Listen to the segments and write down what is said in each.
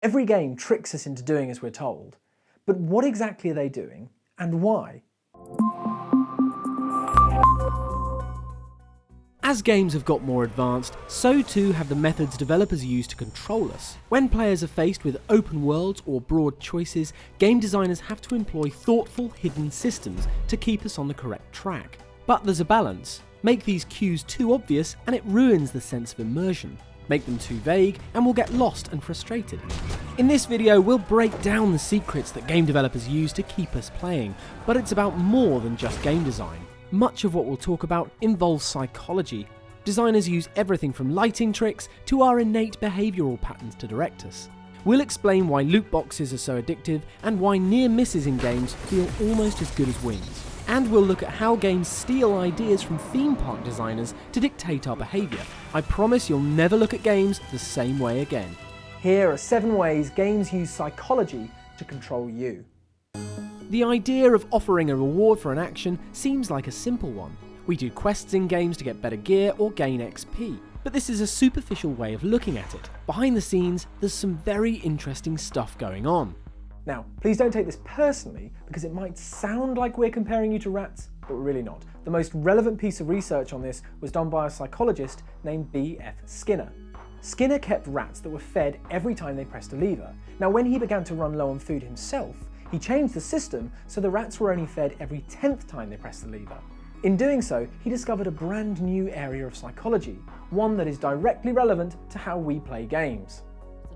Every game tricks us into doing as we're told, but what exactly are they doing and why? As games have got more advanced, so too have the methods developers use to control us. When players are faced with open worlds or broad choices, game designers have to employ thoughtful, hidden systems to keep us on the correct track. But there's a balance. Make these cues too obvious and it ruins the sense of immersion. Make them too vague and we'll get lost and frustrated. In this video, we'll break down the secrets that game developers use to keep us playing, but it's about more than just game design. Much of what we'll talk about involves psychology. Designers use everything from lighting tricks to our innate behavioural patterns to direct us. We'll explain why loot boxes are so addictive and why near misses in games feel almost as good as wins. And we'll look at how games steal ideas from theme park designers to dictate our behaviour. I promise you'll never look at games the same way again. Here are 7 ways games use psychology to control you. The idea of offering a reward for an action seems like a simple one. We do quests in games to get better gear or gain XP. But this is a superficial way of looking at it. Behind the scenes, there's some very interesting stuff going on. Now, please don't take this personally, because it might sound like we're comparing you to rats, but we're really not. The most relevant piece of research on this was done by a psychologist named B.F. Skinner. Skinner kept rats that were fed every time they pressed a lever. Now, when he began to run low on food himself, he changed the system so the rats were only fed every 10th time they pressed the lever. In doing so, he discovered a brand new area of psychology, one that is directly relevant to how we play games.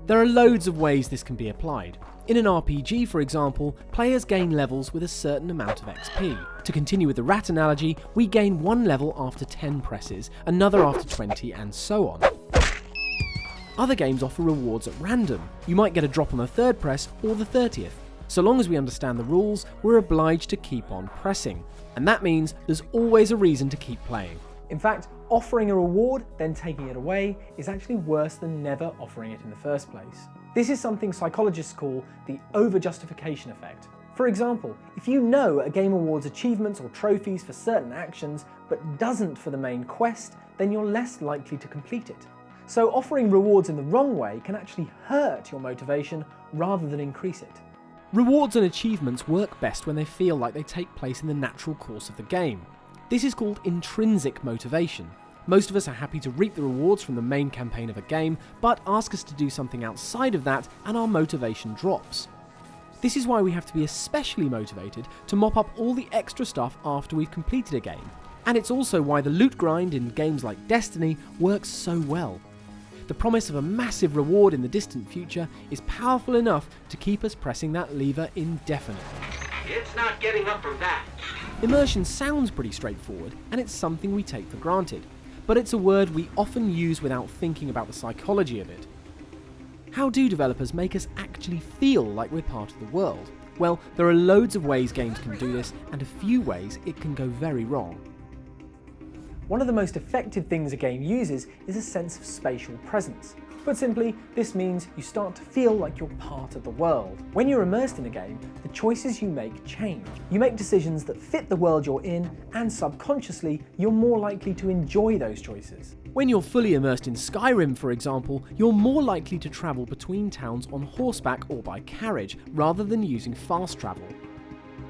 There are loads of ways this can be applied. In an RPG, for example, players gain levels with a certain amount of XP. To continue with the rat analogy, we gain 1 level after 10 presses, another after 20, and so on. Other games offer rewards at random. You might get a drop on the 3rd press or the 30th. So long as we understand the rules, we're obliged to keep on pressing. And that means there's always a reason to keep playing. In fact, offering a reward, then taking it away, is actually worse than never offering it in the first place. This is something psychologists call the overjustification effect. For example, if you know a game awards achievements or trophies for certain actions, but doesn't for the main quest, then you're less likely to complete it. So offering rewards in the wrong way can actually hurt your motivation rather than increase it. Rewards and achievements work best when they feel like they take place in the natural course of the game. This is called intrinsic motivation. Most of us are happy to reap the rewards from the main campaign of a game, but ask us to do something outside of that and our motivation drops. This is why we have to be especially motivated to mop up all the extra stuff after we've completed a game. And it's also why the loot grind in games like Destiny works so well. The promise of a massive reward in the distant future is powerful enough to keep us pressing that lever indefinitely. It's not getting up from that. Immersion sounds pretty straightforward, and it's something we take for granted. But it's a word we often use without thinking about the psychology of it. How do developers make us actually feel like we're part of the world? Well, there are loads of ways games can do this, and a few ways it can go very wrong. One of the most effective things a game uses is a sense of spatial presence. Put simply, this means you start to feel like you're part of the world. When you're immersed in a game, the choices you make change. You make decisions that fit the world you're in, and subconsciously, you're more likely to enjoy those choices. When you're fully immersed in Skyrim, for example, you're more likely to travel between towns on horseback or by carriage, rather than using fast travel.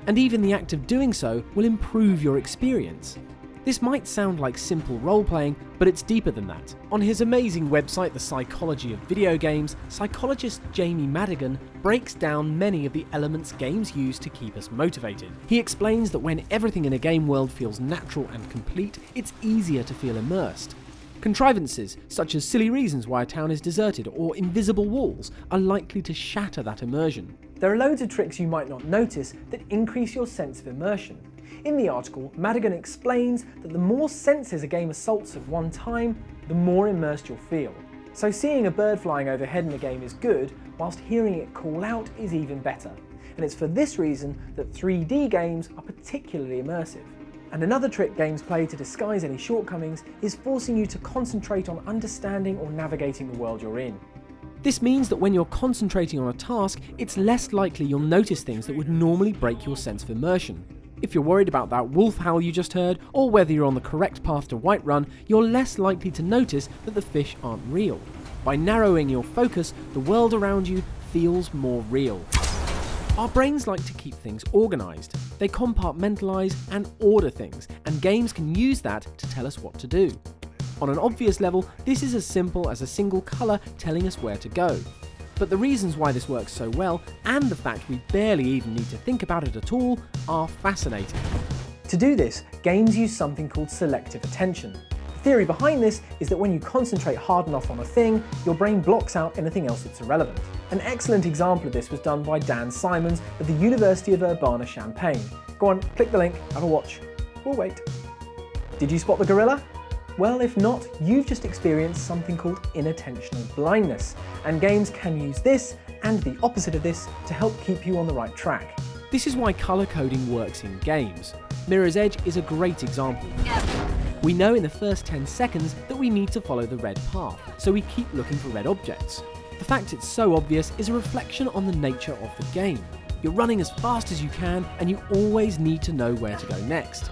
And even the act of doing so will improve your experience. This might sound like simple role-playing, but it's deeper than that. On his amazing website, The Psychology of Video Games, psychologist Jamie Madigan breaks down many of the elements games use to keep us motivated. He explains that when everything in a game world feels natural and complete, it's easier to feel immersed. Contrivances, such as silly reasons why a town is deserted or invisible walls, are likely to shatter that immersion. There are loads of tricks you might not notice that increase your sense of immersion. In the article, Madigan explains that the more senses a game assaults at one time, the more immersed you'll feel. So seeing a bird flying overhead in a game is good, whilst hearing it call out is even better. And it's for this reason that 3D games are particularly immersive. And another trick games play to disguise any shortcomings is forcing you to concentrate on understanding or navigating the world you're in. This means that when you're concentrating on a task, it's less likely you'll notice things that would normally break your sense of immersion. If you're worried about that wolf howl you just heard, or whether you're on the correct path to Whiterun, you're less likely to notice that the fish aren't real. By narrowing your focus, the world around you feels more real. Our brains like to keep things organised. They compartmentalise and order things, and games can use that to tell us what to do. On an obvious level, this is as simple as a single colour telling us where to go. But the reasons why this works so well, and the fact we barely even need to think about it at all, are fascinating. To do this, games use something called selective attention. The theory behind this is that when you concentrate hard enough on a thing, your brain blocks out anything else that's irrelevant. An excellent example of this was done by Dan Simons at the University of Urbana-Champaign. Go on, click the link, have a watch. We'll wait. Did you spot the gorilla? Well, if not, you've just experienced something called inattentional blindness, and games can use this and the opposite of this to help keep you on the right track. This is why colour coding works in games. Mirror's Edge is a great example. We know in the first 10 seconds that we need to follow the red path, so we keep looking for red objects. The fact it's so obvious is a reflection on the nature of the game. You're running as fast as you can, and you always need to know where to go next.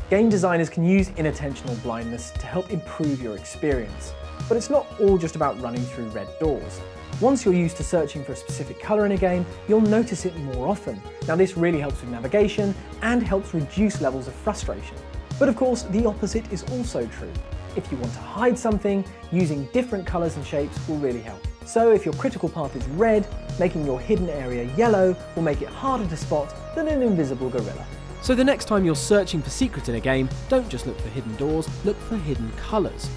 Game designers can use inattentional blindness to help improve your experience. But it's not all just about running through red doors. Once you're used to searching for a specific colour in a game, you'll notice it more often. Now this really helps with navigation and helps reduce levels of frustration. But of course, the opposite is also true. If you want to hide something, using different colours and shapes will really help. So if your critical path is red, making your hidden area yellow will make it harder to spot than an invisible gorilla. So the next time you're searching for secrets in a game, don't just look for hidden doors, look for hidden colours.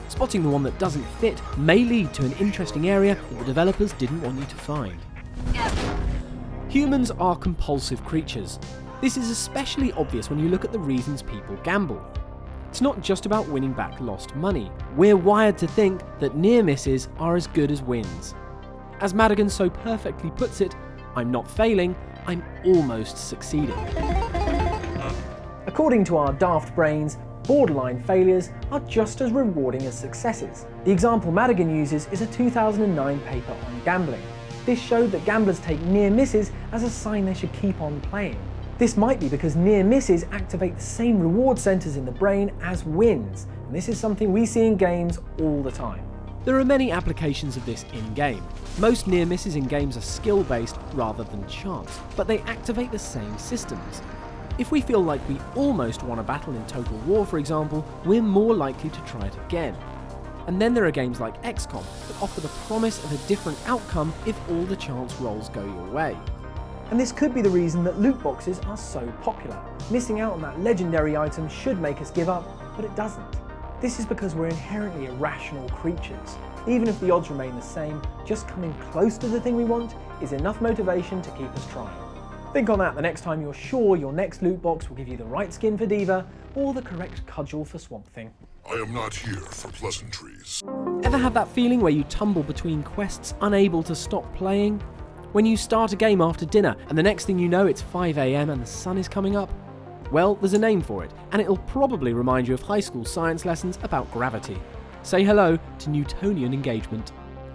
Spotting the one that doesn't fit may lead to an interesting area that the developers didn't want you to find. Humans are compulsive creatures. This is especially obvious when you look at the reasons people gamble. It's not just about winning back lost money. We're wired to think that near misses are as good as wins. As Madigan so perfectly puts it, I'm not failing, I'm almost succeeding. According to our daft brains, borderline failures are just as rewarding as successes. The example Madigan uses is a 2009 paper on gambling. This showed that gamblers take near misses as a sign they should keep on playing. This might be because near misses activate the same reward centres in the brain as wins, and this is something we see in games all the time. There are many applications of this in-game. Most near misses in games are skill-based rather than chance, but they activate the same systems. If we feel like we almost won a battle in Total War, for example, we're more likely to try it again. And then there are games like XCOM that offer the promise of a different outcome if all the chance rolls go your way. And this could be the reason that loot boxes are so popular. Missing out on that legendary item should make us give up, but it doesn't. This is because we're inherently irrational creatures. Even if the odds remain the same, just coming close to the thing we want is enough motivation to keep us trying. Think on that the next time you're sure your next loot box will give you the right skin for Diva or the correct cudgel for Swamp Thing. I am not here for pleasantries. Ever have that feeling where you tumble between quests, unable to stop playing? When you start a game after dinner and the next thing you know it's 5 AM and the sun is coming up? Well, there's a name for it, and it'll probably remind you of high school science lessons about gravity. Say hello to Newtonian engagement.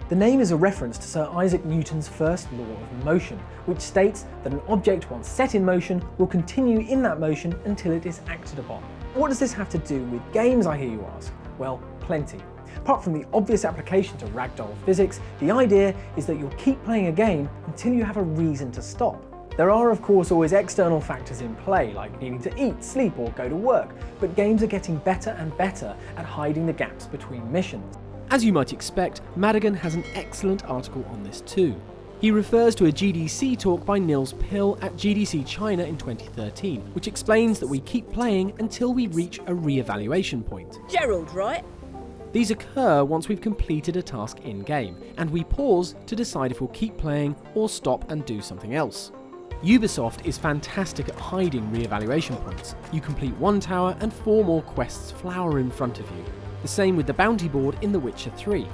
The name is a reference to Sir Isaac Newton's first law of motion, which states that an object once set in motion will continue in that motion until it is acted upon. What does this have to do with games, I hear you ask? Well, plenty. Apart from the obvious application to ragdoll physics, the idea is that you'll keep playing a game until you have a reason to stop. There are of course always external factors in play, like needing to eat, sleep or go to work, but games are getting better and better at hiding the gaps between missions. As you might expect, Madigan has an excellent article on this too. He refers to a GDC talk by Nils Pill at GDC China in 2013, which explains that we keep playing until we reach a re-evaluation point. Gerald, right? These occur once we've completed a task in-game, and we pause to decide if we'll keep playing or stop and do something else. Ubisoft is fantastic at hiding re-evaluation points. You complete one tower and 4 more quests flower in front of you. The same with the bounty board in The Witcher 3.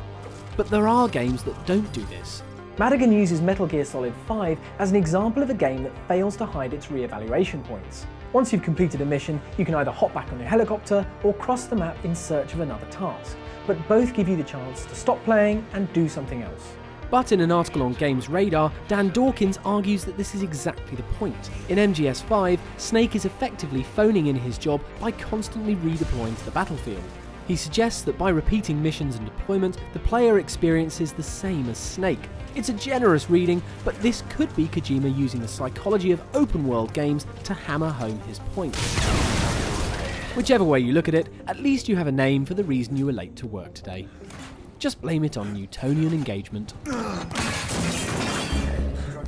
But there are games that don't do this. Madigan uses Metal Gear Solid 5 as an example of a game that fails to hide its re-evaluation points. Once you've completed a mission, you can either hop back on your helicopter or cross the map in search of another task, but both give you the chance to stop playing and do something else. But in an article on Games Radar, Dan Dawkins argues that this is exactly the point. In MGS5, Snake is effectively phoning in his job by constantly redeploying to the battlefield. He suggests that by repeating missions and deployment, the player experiences the same as Snake. It's a generous reading, but this could be Kojima using the psychology of open-world games to hammer home his point. Whichever way you look at it, at least you have a name for the reason you were late to work today. Just blame it on Newtonian engagement.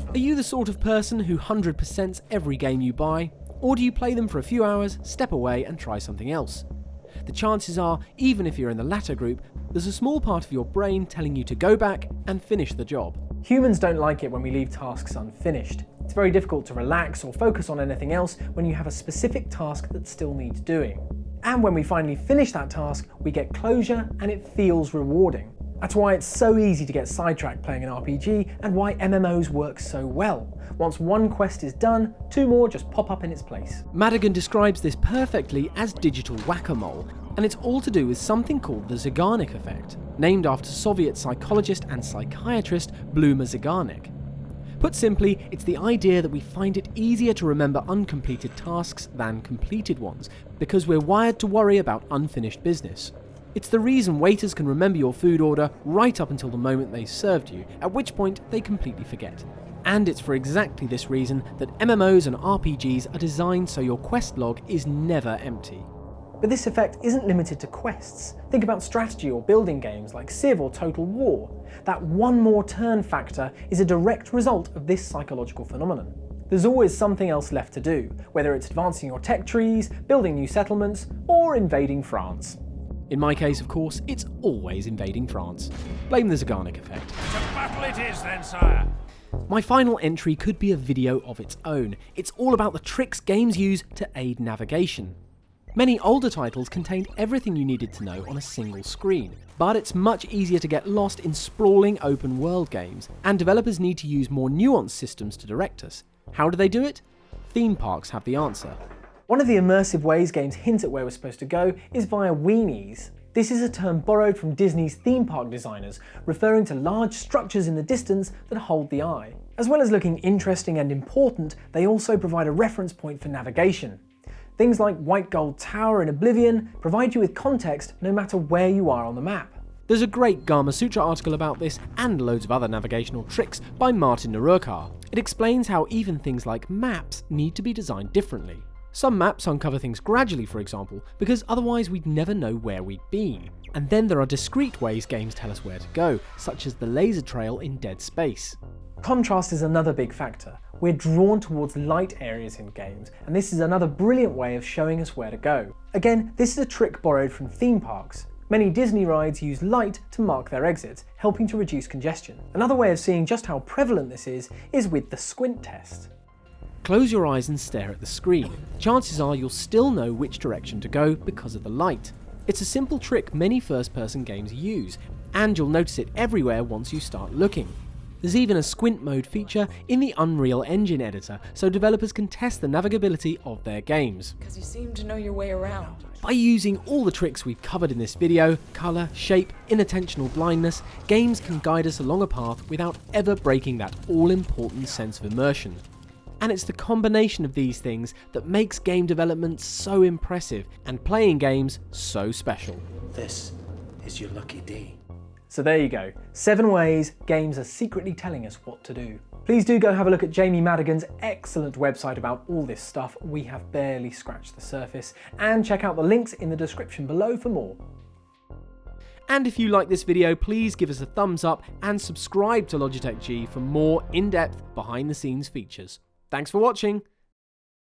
Are you the sort of person who 100%s every game you buy? Or do you play them for a few hours, step away and try something else? The chances are, even if you're in the latter group, there's a small part of your brain telling you to go back and finish the job. Humans don't like it when we leave tasks unfinished. It's very difficult to relax or focus on anything else when you have a specific task that still needs doing. And when we finally finish that task, we get closure and it feels rewarding. That's why it's so easy to get sidetracked playing an RPG and why MMOs work so well. Once one quest is done, 2 more just pop up in its place. Madigan describes this perfectly as digital whack-a-mole, and it's all to do with something called the Zeigarnik effect, named after Soviet psychologist and psychiatrist Bluma Zeigarnik. Put simply, it's the idea that we find it easier to remember uncompleted tasks than completed ones, because we're wired to worry about unfinished business. It's the reason waiters can remember your food order right up until the moment they served you, at which point they completely forget. And it's for exactly this reason that MMOs and RPGs are designed so your quest log is never empty. But this effect isn't limited to quests. Think about strategy or building games like Civ or Total War. That one more turn factor is a direct result of this psychological phenomenon. There's always something else left to do, whether it's advancing your tech trees, building new settlements, or invading France. In my case, of course, it's always invading France. Blame the Zeigarnik effect. It's a battle it is then, sire. My final entry could be a video of its own. It's all about the tricks games use to aid navigation. Many older titles contained everything you needed to know on a single screen, but it's much easier to get lost in sprawling open world games, and developers need to use more nuanced systems to direct us. How do they do it? Theme parks have the answer. One of the immersive ways games hint at where we're supposed to go is via weenies. This is a term borrowed from Disney's theme park designers, referring to large structures in the distance that hold the eye. As well as looking interesting and important, they also provide a reference point for navigation. Things like White Gold Tower in Oblivion provide you with context no matter where you are on the map. There's a great Gamasutra article about this and loads of other navigational tricks by Martin Narurkar. It explains how even things like maps need to be designed differently. Some maps uncover things gradually, for example, because otherwise we'd never know where we'd been. And then there are discrete ways games tell us where to go, such as the laser trail in Dead Space. Contrast is another big factor. We're drawn towards light areas in games, and this is another brilliant way of showing us where to go. Again, this is a trick borrowed from theme parks. Many Disney rides use light to mark their exits, helping to reduce congestion. Another way of seeing just how prevalent this is with the squint test. Close your eyes and stare at the screen. Chances are you'll still know which direction to go because of the light. It's a simple trick many first-person games use, and you'll notice it everywhere once you start looking. There's even a squint mode feature in the Unreal Engine editor, so developers can test the navigability of their games. Because you seem to know your way around. By using all the tricks we've covered in this video, colour, shape, inattentional blindness, games can guide us along a path without ever breaking that all-important sense of immersion. And it's the combination of these things that makes game development so impressive and playing games so special. This is your lucky day. So there you go, 7 ways games are secretly telling us what to do. Please do go have a look at Jamie Madigan's excellent website about all this stuff. We have barely scratched the surface, and check out the links in the description below for more. And if you like this video, please give us a thumbs up and subscribe to Logitech G for more in-depth behind the scenes features. Thanks for watching.